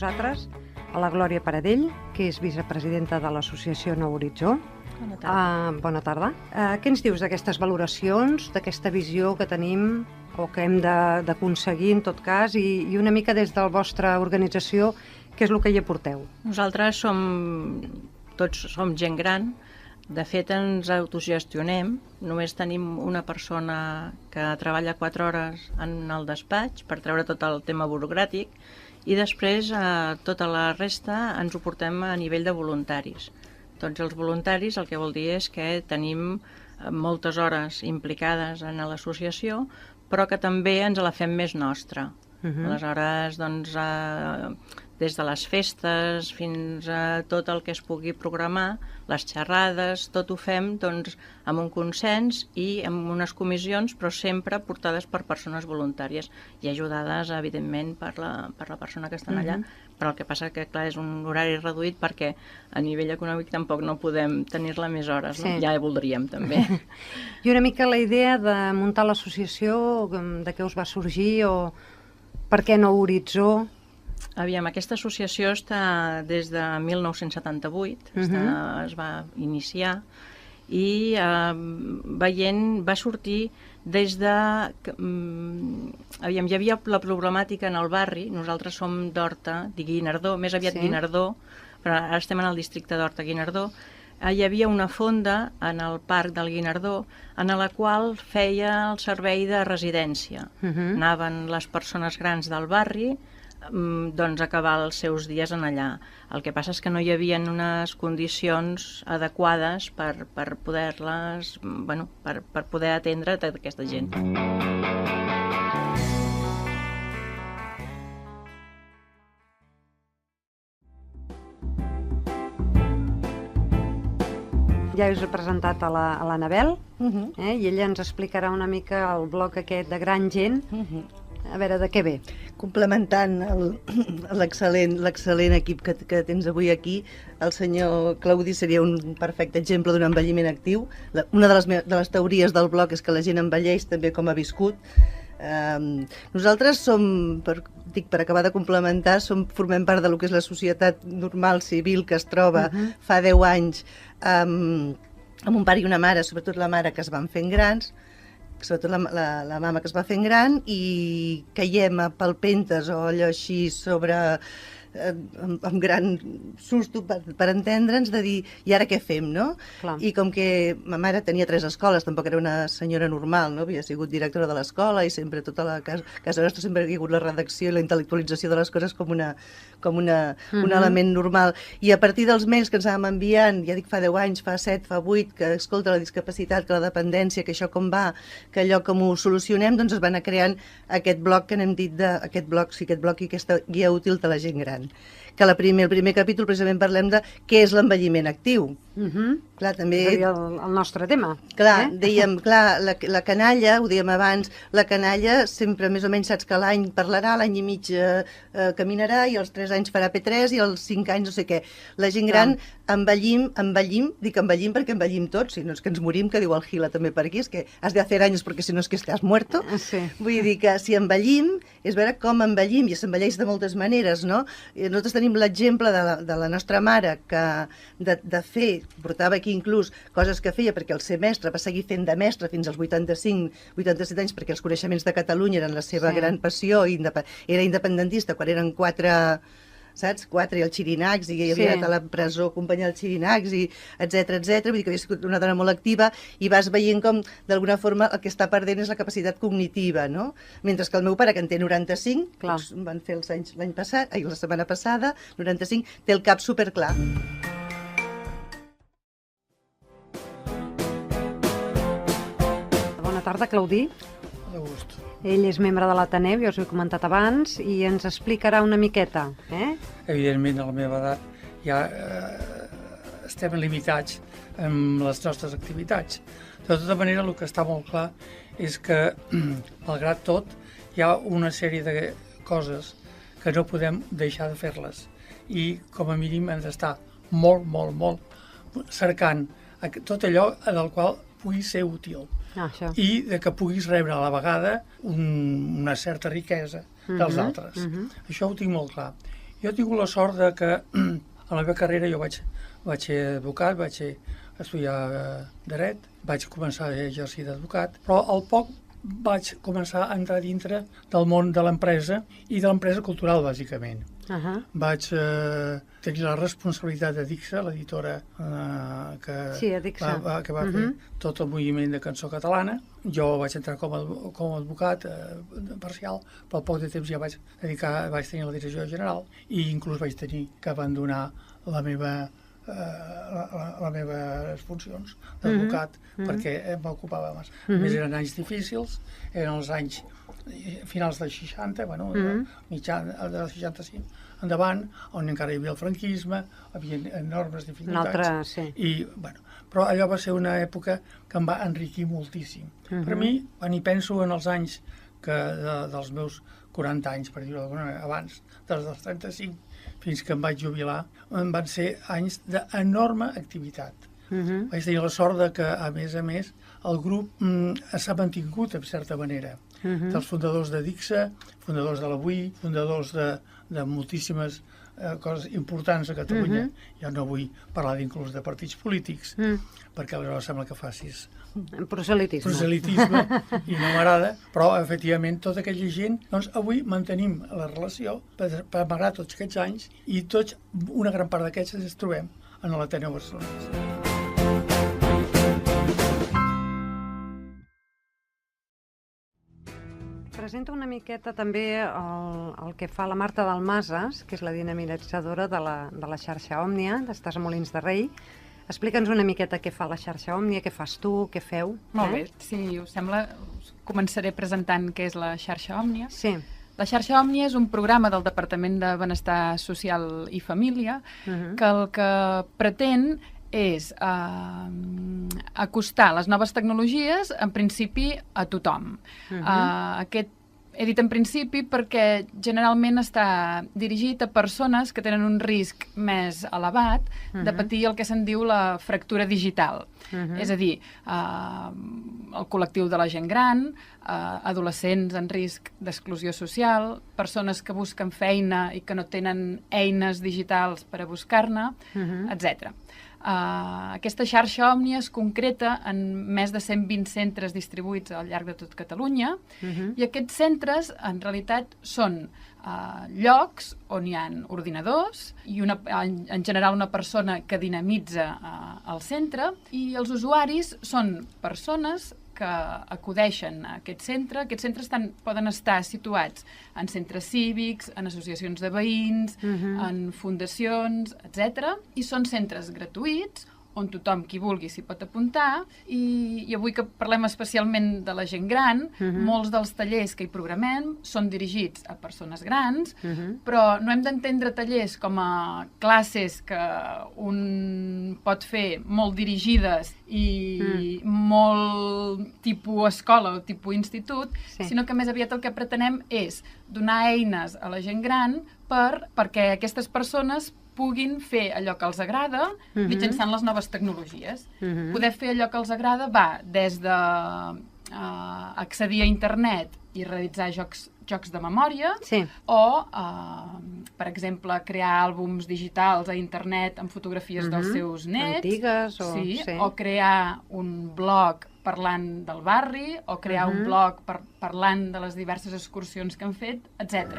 nosaltres a la Glòria Paradell, que és vicepresidenta de l'Associació Nou Horitzó. Bona tarda. Bona tarda. Què ens dius d'aquestes valoracions, d'aquesta visió que tenim o que hem d'aconseguir en tot cas i una mica des de la vostra organització, què és el que hi aporteu? Nosaltres tots som gent gran. De fet, ens autogestionem. Només tenim una persona que treballa 4 hores en el despatx per treure tot el tema burocràtic i després tota la resta ens ho portem a nivell de voluntaris. Tots els voluntaris el que vol dir és que tenim moltes hores implicades en l'associació, però que també ens la fem més nostra. Aleshores, doncs, des de les festes fins a tot el que es pugui programar, les xerrades, tot ho fem doncs, amb un consens i amb unes comissions, però sempre portades per persones voluntàries i ajudades, evidentment, per la persona que estan allà. Però el que passa que, clar, és un horari reduït perquè a nivell econòmic tampoc no podem tenir-la més hores, no? Ja voldríem, també. I una mica la idea de muntar l'associació, de què us va sorgir o per què Nou Horitzó? Aviam, aquesta associació està des de 1978, es va iniciar i va sortir des de... Aviam, hi havia la problemàtica en el barri, nosaltres som d'Horta, de Guinardó, més aviat Guinardó, però ara estem en el districte d'Horta-Guinardó. Hi havia una fonda en el parc del Guinardó en la qual feia el servei de residència. Anaven les persones grans del barri doncs acabar els seus dies en allà. El que passa és que no hi havia unes condicions adequades per poder-les, bueno, per poder atendre tota aquesta gent. Ja us he presentat a l'Anabel i ella ens explicarà una mica el bloc aquest de gran gent. A veure, de què ve? Complementant l'excel·lent equip que tens avui aquí, el senyor Claudi seria un perfecte exemple d'un envelliment actiu. Una de les teories del bloc és que la gent envelleix també com ha viscut. Nosaltres som, per acabar de complementar, formem part de lo que és la societat normal civil que es troba fa 10 anys amb un pare i una mare, sobretot la mare que es van fent grans, sobretot la mama que es va fent gran, i caiem a palpentes o allò així amb gran susto per entendre'ns, de dir, i ara què fem, no? Clar. I com que ma mare tenia 3 escoles, tampoc era una senyora normal, no? Havia sigut directora de l'escola i sempre tota la casa nostra sempre ha hagut la redacció i la intel·lectualització de les coses com un element normal. I a partir dels mails que ens anàvem enviant, ja dic fa 10 anys, fa 7, fa 8, que escolta la discapacitat, que la dependència, que això com va, que allò com ho solucionem, doncs es va anar creant aquest bloc que n'hem dit aquest bloc i aquesta guia útil de la gent gran. Que el primer capítol precisament parlem de què és l'envelliment actiu. Clar, també... Seria el nostre tema. Clar, dèiem, la canalla, ho dèiem abans, la canalla sempre més o menys saps que l'any parlarà, l'any i mig caminarà i als 3 anys farà P3 i als 5 anys no sé què. La gent gran envellim, dic envellim perquè envellim tots, si no és que ens morim, que diu el Gila també per aquí, és que has de hacer años perquè si no és que estàs muerto. Vull dir que si envellim és veure com envellim i s'envelleix de moltes maneres, no? Nosaltres tenim l'exemple de la nostra mare que de fer, portava aquí inclús coses que feia perquè el ser mestre va seguir fent de mestre fins als 87 anys perquè els coneixements de Catalunya eren la seva gran passió, era independentista quan eren 4, saps? 4 i els xirinacs, i havia anat a la presó acompanyar els xirinacs, etc. Vull dir que havia sigut una dona molt activa i vas veient com, d'alguna forma, el que està perdent és la capacitat cognitiva, no? Mentre que el meu pare, que en té 95, van fer els anys l'any passat, la setmana passada, 95, té el cap superclar. Bona tarda, Claudi. De gust. Ell és membre de l'Ateneu, ja us ho he comentat abans, i ens explicarà una miqueta. Evidentment, a la meva edat ja estem limitats amb les nostres activitats. De tota manera, el que està molt clar és que, malgrat tot, hi ha una sèrie de coses que no podem deixar de fer-les. I, com a mínim, hem d'estar molt, molt, molt cercant tot allò en el qual pugui ser útil. I que puguis rebre a la vegada una certa riquesa dels altres. Això ho tinc molt clar. Jo he tingut la sort de que a la meva carrera jo vaig ser advocat, vaig estudiar dret, vaig començar a exercir d'advocat, però al poc vaig començar a entrar dintre del món de l'empresa i de l'empresa cultural, bàsicament. Vaig tenir la responsabilitat de Dixa, l'editora que va fer tot el moviment de cançó catalana. Jo vaig entrar com a advocat parcial, però al poc de temps ja vaig tenir la direcció general i inclús vaig tenir que abandonar les meves funcions d'advocat perquè m'ocupava més. A més, eren anys difícils, eren els anys finals dels 60, mitjan dels 65 endavant, on encara hi havia el franquisme, hi havia enormes dificultats. Però allò va ser una època que em va enriquir moltíssim. Per mi, quan hi penso en els anys dels meus 40 anys, per dir-ho d'alguna manera, abans dels 35, fins que em vaig jubilar, van ser anys d'enorme activitat. Vaig tenir la sort que, a més, el grup s'ha mantingut, en certa manera. Dels fundadors de Dixa, fundadors de l'Avui, fundadors de moltíssimes coses importants a Catalunya. Jo no vull parlar inclús de partits polítics, perquè aleshores sembla que facis proselitisme i no m'agrada, però efectivament tota aquella gent, doncs avui mantenim la relació per malgrat tots aquests anys i tots, una gran part d'aquests ens trobem en l'Ateneu Barcelonès. Presenta una miqueta també el que fa la Marta Dalmases, que és la dinamitzadora de la xarxa Òmnia, d'Estàs a Molins de Rei. Explica'ns una miqueta què fa la xarxa Òmnia, què fas tu, què feu. Molt bé, si us sembla, us començaré presentant què és la xarxa Òmnia. Sí. La xarxa Òmnia és un programa del Departament de Benestar Social i Família que el que pretén és acostar les noves tecnologies, en principi, a tothom. He dit en principi perquè generalment està dirigit a persones que tenen un risc més elevat de patir el que se'n diu la fractura digital. És a dir, el col·lectiu de la gent gran, adolescents en risc d'exclusió social, persones que busquen feina i que no tenen eines digitals per a buscar-ne, etc. Aquesta xarxa Òmnia es concreta en més de 120 centres distribuïts al llarg de tot Catalunya i aquests centres en realitat són llocs on hi ha ordinadors i en general una persona que dinamitza el centre i els usuaris són persones que acudeixen a aquest centre. Aquests centres poden estar situats en centres cívics, en associacions de veïns, en fundacions, etc. I són centres gratuïts on tothom qui vulgui s'hi pot apuntar i avui que parlem especialment de la gent gran, molts dels tallers que hi programem són dirigits a persones grans, però no hem d'entendre tallers com a classes que un pot fer molt dirigides i molt tipus escola o tipus institut, sinó que més aviat el que pretenem és donar eines a la gent gran perquè aquestes persones puguin fer allò que els agrada mitjançant les noves tecnologies. Poder fer allò que els agrada va des d'accedir a internet i realitzar jocs de memòria o, per exemple, crear àlbums digitals a internet amb fotografies dels seus nets. Antigues o crear un blog parlant del barri o crear un blog parlant de les diverses excursions que han fet, etc.